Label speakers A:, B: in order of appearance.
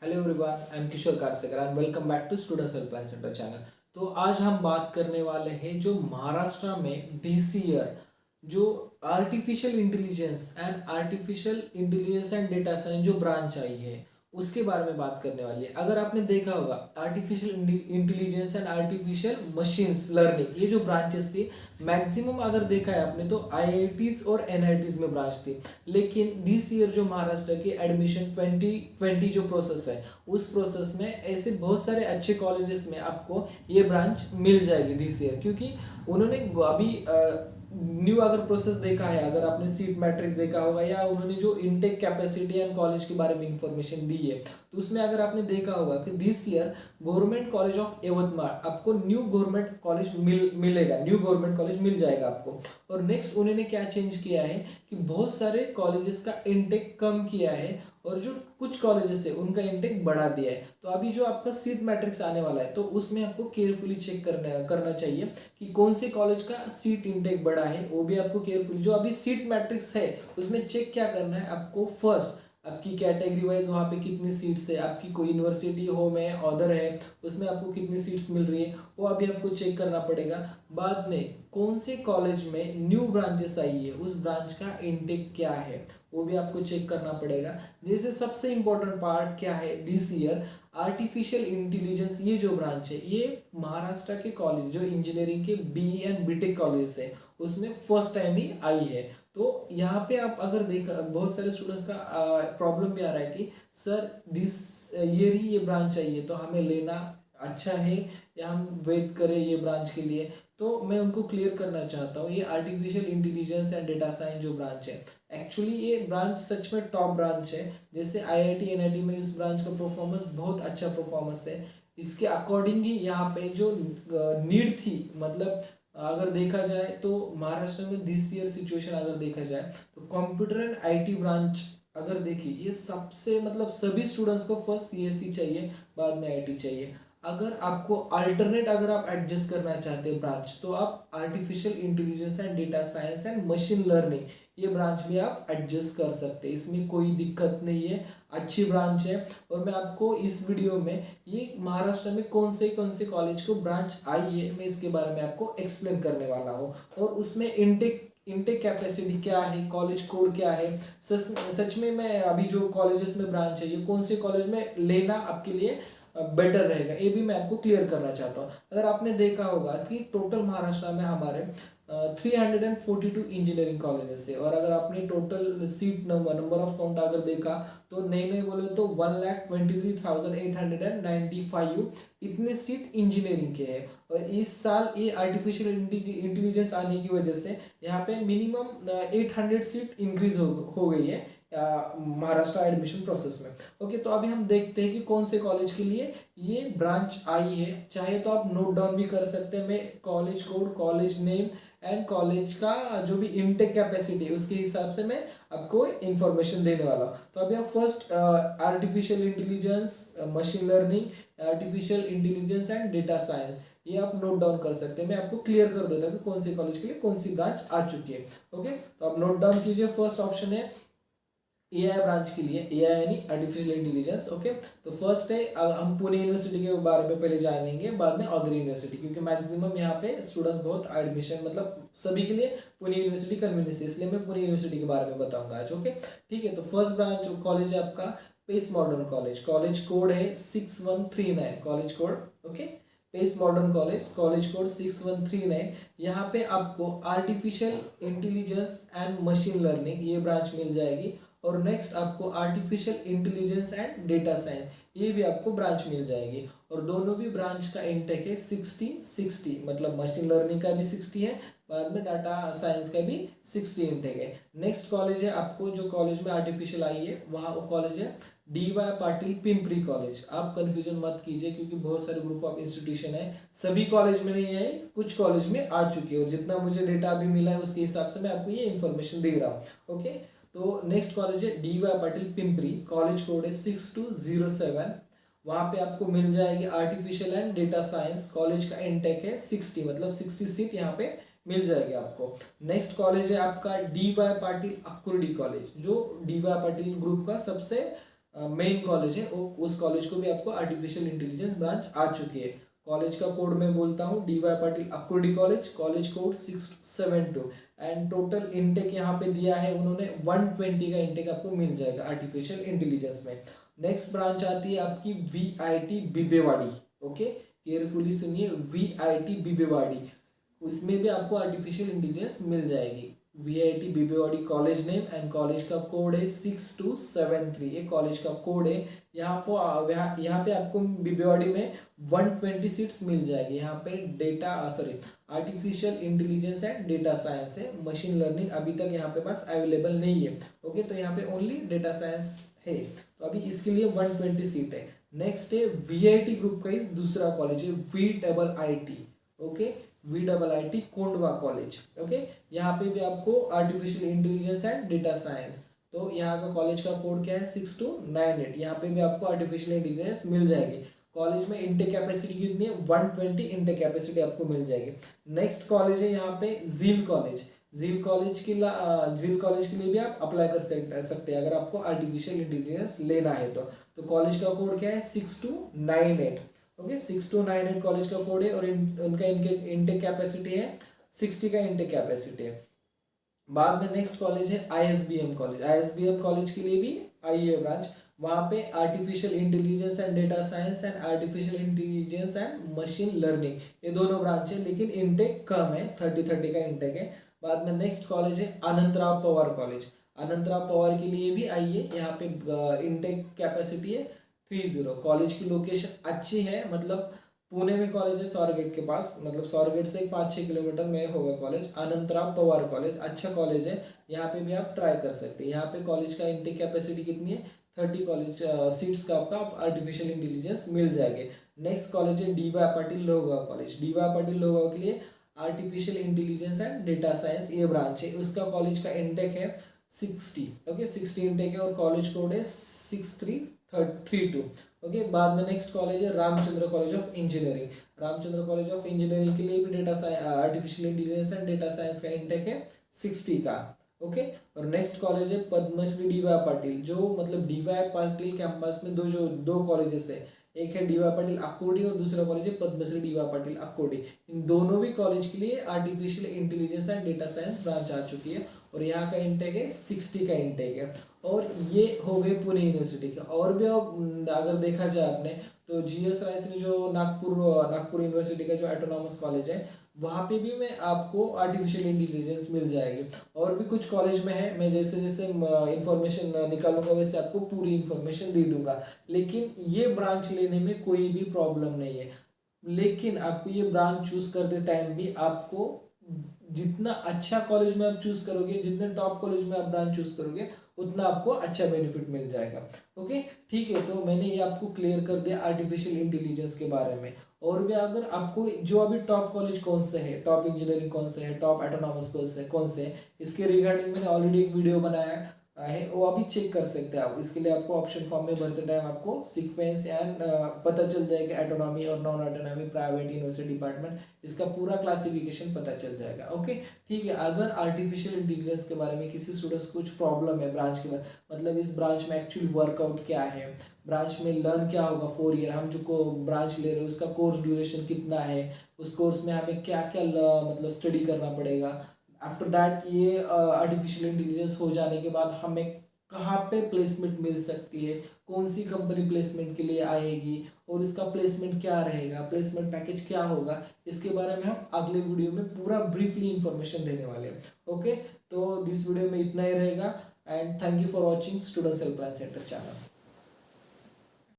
A: Hello everyone, I am Kishore Karsekar and welcome back to students helpline center channel. तो आज हम बात करने वाले हैं जो महाराष्ट्र में दिस ईयर जो artificial intelligence and data science जो ब्रांच आई है उसके बारे में बात करने वाली है। अगर आपने देखा होगा artificial intelligence and artificial machines learning, ये जो ब्रांचेस थी मैक्सिमम अगर देखा है आपने तो आईआईटीज और एनआईटीज में ब्रांच थी। लेकिन दिस ईयर जो महाराष्ट्र की एडमिशन 2020 जो प्रोसेस है उस प्रोसेस में ऐसे बहुत सारे अच्छे कॉलेजेस में आपको ये ब्रांच मिल जाएगी दिस ईयर, क्योंकि उन्होंने अभी न्यू अगर प्रोसेस देखा है, अगर आपने सीट मैट्रिक्स देखा होगा या उन्होंने जो इनटेक कैपेसिटी एंड कॉलेज के बारे में इंफॉर्मेशन दी है तो उसमें अगर आपने देखा होगा कि this year government college of Yavatmal आपको न्यू गवर्नमेंट कॉलेज मिलेगा, न्यू गवर्नमेंट कॉलेज मिल जाएगा आपको। और नेक्स्ट उन्होंने क्या चेंज किया है कि बहुत सारे कॉलेजेस का इनटेक कम किया है और जो कुछ कॉलेजेस है उनका इनटेक बढ़ा दिया है। तो अभी जो आपका सीट मैट्रिक्स आने वाला है तो उसमें आपको केयरफुली चेक करना चाहिए कि कौन से कॉलेज का सीट इनटेक बढ़ा है, वो भी आपको केयरफुली जो अभी सीट मैट्रिक्स है उसमें चेक क्या करना है आपको। फर्स्ट आपकी कैटेगरी वाइज वहाँ पे कितनी सीट्स है, आपकी कोई यूनिवर्सिटी होम है अदर है उसमें आपको कितनी सीट्स मिल रही है वो अभी आपको चेक करना पड़ेगा। बाद में कौन से कॉलेज में न्यू ब्रांचेस आई है उस ब्रांच का इनटेक क्या है वो भी आपको चेक करना पड़ेगा। जैसे सबसे इम्पोर्टेंट पार्ट क्या है दिस ईयर आर्टिफिशियल इंटेलिजेंस, ये जो ब्रांच है ये महाराष्ट्र के कॉलेज जो इंजीनियरिंग के बी एंड बीटेक कॉलेज है उसमें फर्स्ट टाइम ही आई है। तो यहाँ पे आप अगर देखा बहुत सारे स्टूडेंट्स का प्रॉब्लम भी आ रहा है कि सर दिस ईयर ही ये ब्रांच चाहिए तो हमें लेना अच्छा है या हम वेट करें ये ब्रांच के लिए। तो मैं उनको क्लियर करना चाहता हूँ ये artificial intelligence and data science जो ब्रांच है एक्चुअली ये ब्रांच सच में टॉप ब्रांच है। जैसे आईआईटी एनआईटी में इस ब्रांच का परफॉर्मेंस बहुत अच्छा परफॉर्मेंस है। इसके अकॉर्डिंग ही यहाँ पे जो नीड थी, मतलब अगर देखा जाए तो महाराष्ट्र में दिस ईयर सिचुएशन अगर देखा जाए तो कंप्यूटर एंड आईटी ब्रांच अगर देखी ये सबसे मतलब सभी स्टूडेंट्स को फर्स्ट सीएससी चाहिए, बाद में आईटी चाहिए। अगर आपको अल्टरनेट अगर आप एडजस्ट करना चाहते हैं ब्रांच तो आप artificial intelligence and data science and machine learning ये ब्रांच भी आप एडजस्ट कर सकते हैं, इसमें कोई दिक्कत नहीं है, अच्छी ब्रांच है। और मैं आपको इस वीडियो में ये महाराष्ट्र में कौन से कॉलेज को ब्रांच आई है मैं इसके बारे में आपको एक्सप्लेन करने वाला हूँ। और उसमें इनटेक कैपेसिटी क्या है, कॉलेज कोड क्या है, सच में मैं अभी जो कॉलेजेस में ब्रांच है ये कौन से कॉलेज में लेना आपके लिए बेटर रहेगा ये भी मैं आपको क्लियर करना चाहता हूँ। अगर आपने देखा होगा कि टोटल महाराष्ट्र में हमारे 342 इंजीनियरिंग कॉलेजेस है और अगर आपने total seat number of count अगर देखा तो नए बोले तो 1,23,895 इतने सीट इंजीनियरिंग के हैं। और इस साल ये आर्टिफिशियल इंटेलिजेंस आने की वजह से यहाँ पे मिनिमम 800 सीट इंक्रीज हो गई है महाराष्ट्र एडमिशन प्रोसेस में। ओके, तो अभी हम देखते हैं कि कौन से कॉलेज के लिए ये ब्रांच आई है। चाहे तो आप नोट डाउन भी कर सकते हैं, मैं college code, college name and college का जो भी इनटेक कैपेसिटी है उसके हिसाब से मैं आपको इंफॉर्मेशन देने वाला हूँ। तो अभी आप first artificial intelligence, machine learning, artificial intelligence and data science ये आप नोट डाउन कर सकते हैं। मैं आपको क्लियर कर देता हूँ कि कौन सी कॉलेज के लिए कौन सी ब्रांच आ चुकी है। ओके, तो आप नोट डाउन कीजिए। फर्स्ट ऑप्शन है एआई ब्रांच के लिए, एआई यानी आर्टिफिशियल इंटेलिजेंस। ओके, तो फर्स्ट है हम पुणे यूनिवर्सिटी के बारे में पहले जानेंगे, बाद में अदर यूनिवर्सिटी, क्योंकि मैक्सिमम यहाँ पे स्टूडेंट्स बहुत एडमिशन मतलब सभी के लिए पुणे यूनिवर्सिटी कन्वीनियंस है, इसलिए मैं पुणे यूनिवर्सिटी के बारे में बताऊंगा आज। ओके, ठीक है। तो फर्स्ट ब्रांच कॉलेज है आपका Pace Modern College, college code है 6139 college code. Okay, Pace Modern College, college code 6139। यहाँ पे आपको artificial intelligence and machine learning ये ब्रांच मिल जाएगी। और नेक्स्ट आपको artificial intelligence and data science ये भी आपको ब्रांच मिल जाएगी। और दोनों भी ब्रांच का इंटेक है 60-60, मतलब मशीन लर्निंग का भी 60 है, बाद में डाटा साइंस का भी 60 इंटेक है। नेक्स्ट कॉलेज है आपको जो कॉलेज में आर्टिफिशियल आई है वहाँ वो कॉलेज है DY पाटिल पिंपरी कॉलेज। आप कन्फ्यूजन मत कीजिए क्योंकि बहुत सारे ग्रुप ऑफ इंस्टीट्यूशन है, सभी कॉलेज में नहीं है, कुछ कॉलेज में आ चुकी है और जितना मुझे डेटा अभी मिला है उसके हिसाब से मैं आपको ये इन्फॉर्मेशन दे रहा हूँ। ओके, तो नेक्स्ट कॉलेज है DY Patil Pimpri, college code है 6207। वहाँ पे आपको मिल जाएगी artificial and data science, college का इनटेक है 60, मतलब 60 सीट यहाँ पे मिल जाएगी आपको। नेक्स्ट कॉलेज है आपका DY पाटिल अक्कुर्डी कॉलेज, जो DY पाटिल ग्रुप का सबसे मेन कॉलेज है वो, उस कॉलेज को भी आपको आर्टिफिशियल इंटेलिजेंस ब्रांच आ चुकी है। कॉलेज का कोड मैं बोलता हूँ DY Patil Akurdi college, college code 672 and total intake यहाँ पे दिया है उन्होंने 120 का इनटेक आपको मिल जाएगा आर्टिफिशियल इंटेलिजेंस में। नेक्स्ट ब्रांच आती है आपकी VIT बिबेवाड़ी। ओके, केयरफुली सुनिए, VIT बिबेवाड़ी, उसमें भी आपको आर्टिफिशियल इंटेलिजेंस मिल जाएगी। VIT Bibwewadi college name and college का कोड है 6273, ये कॉलेज का कोड है। यहाँ पे आपको बिबेवाड़ी में 120 सीट्स मिल जाएगी। यहाँ पे artificial intelligence and data science है, मशीन लर्निंग अभी तक यहाँ पे पास अवेलेबल नहीं है। ओके, तो यहाँ पे ओनली डेटा साइंस है, तो अभी इसके लिए 120 सीट है। नेक्स्ट है VIT ग्रुप का दूसरा कॉलेज है VIIT। Okay, VIIT Kondhwa college. Okay, यहाँ पे भी आपको artificial intelligence and data science, तो यहाँ का कॉलेज का कोड क्या है 6298। यहाँ पे भी आपको आर्टिफिशियल इंटेलिजेंस मिल जाएगी। कॉलेज में इंटेक कैपेसिटी कितनी है 120 इंटेक कैपेसिटी आपको मिल जाएगी। नेक्स्ट कॉलेज है यहाँ पे झील कॉलेज। झील कॉलेज के लिए भी आप अप्लाई कर सकते हैं अगर आपको आर्टिफिशियल इंटेलिजेंस लेना है तो कॉलेज का कोड क्या है 6298। ओके, 6298 कॉलेज का कोड है और उनका इनटेक कैपेसिटी है 60 का इनटेक कैपेसिटी है। बाद में नेक्स्ट कॉलेज है ISBM कॉलेज। ISBM कॉलेज के लिए भी आई है ब्रांच, वहाँ पे artificial intelligence and data science and artificial intelligence and machine learning, ये दोनों ब्रांच है, लेकिन इनटेक कम है, 30 का इनटेक है। बाद में नेक्स्ट कॉलेज है अनंतराव पवार कॉलेज। अनंतराव पवार के लिए भी आई है, यहाँ पे इनटेक कैपेसिटी है 30। कॉलेज की लोकेशन अच्छी है, मतलब पुणे में कॉलेज है स्वारगेट के पास, मतलब स्वारगेट से 5-6 किलोमीटर में होगा कॉलेज। अनंतराव पवार कॉलेज अच्छा कॉलेज है, यहाँ पे भी आप ट्राई कर सकते हैं। यहाँ पे कॉलेज का इनटेक कैपेसिटी कितनी है 30 कॉलेज सीट्स का आपका आर्टिफिशियल इंटेलिजेंस मिल जाएंगे। नेक्स्ट कॉलेज है DY Patil Lohgaon college. DY Patil Lohgaon के लिए artificial intelligence and data science ये ब्रांच है, उसका कॉलेज का इनटेक है 60। ओके, 60 इनटेक है और कॉलेज कोड है 6332। ओके, बाद में नेक्स्ट कॉलेज है Ramchandra college of engineering. Ramchandra college of engineering के लिए भी artificial intelligence and data science का इनटेक है 60 का। ओके, और नेक्स्ट कॉलेज है पद्मश्री DY पाटिल, जो मतलब DY पाटिल कैंपस में दो कॉलेजेस है, एक है DY पाटिल अक्कोडी और दूसरा कॉलेज है पद्मश्री DY पाटिल अक्कोडी। इन दोनों भी कॉलेज के लिए artificial intelligence and data science branch आ चुकी है और यहाँ का इनटेक है 60 का इनटेक है। और ये हो गए पुणे यूनिवर्सिटी के। और भी अगर देखा जाए आपने तो GS राय से जो नागपुर यूनिवर्सिटी का जो ऑटोनॉमस कॉलेज है, वहाँ पे भी मैं आपको आर्टिफिशियल इंटेलिजेंस मिल जाएगी। और भी कुछ कॉलेज में है, मैं जैसे जैसे इंफॉर्मेशन निकालूंगा वैसे आपको पूरी इंफॉर्मेशन दे दूंगा। लेकिन ये ब्रांच लेने में कोई भी प्रॉब्लम नहीं है, लेकिन आपको ये ब्रांच चूज करते टाइम भी आपको जितना अच्छा कॉलेज में आप चूज करोगे, जितने टॉप कॉलेज में आप ब्रांच चूज करोगे, उतना आपको अच्छा बेनिफिट मिल जाएगा। ओके, ठीक है, तो मैंने ये आपको क्लियर कर दिया आर्टिफिशियल इंटेलिजेंस के बारे में। और भी अगर आपको जो अभी टॉप कॉलेज कौन से है, टॉप इंजीनियरिंग कौन से है, टॉप ऑटोनॉमस कौन से है, इसके रिगार्डिंग मैंने ऑलरेडी एक वीडियो बनाया है, वो अभी चेक कर सकते हैं आप। इसके लिए आपको ऑप्शन फॉर्म में भरते टाइम आपको सीक्वेंस एंड पता चल जाएगा, ऑटोनॉमी और non autonomy, private, university, department, इसका पूरा क्लासिफिकेशन पता चल जाएगा। ओके, ठीक है। अगर आर्टिफिशियल इंटेलिजेंस के बारे में किसी स्टूडेंट्स को कुछ प्रॉब्लम है ब्रांच के बारे, मतलब इस ब्रांच में एक्चुअली वर्कआउट क्या है, ब्रांच में लर्न क्या होगा 4 ईयर, हम जो को ब्रांच ले रहे हैं उसका कोर्स ड्यूरेशन कितना है, उस कोर्स में हमें क्या क्या मतलब स्टडी करना पड़ेगा, आफ्टर दैट ये आर्टिफिशियल इंटेलिजेंस हो जाने के बाद हमें कहाँ पे प्लेसमेंट मिल सकती है, कौन सी कंपनी प्लेसमेंट के लिए आएगी और इसका प्लेसमेंट क्या रहेगा, प्लेसमेंट पैकेज क्या होगा, इसके बारे में हम अगले वीडियो में पूरा ब्रीफली इंफॉर्मेशन देने वाले हैं। ओके, तो दिस वीडियो में इतना ही रहेगा and thank you for watching students helpline center channel.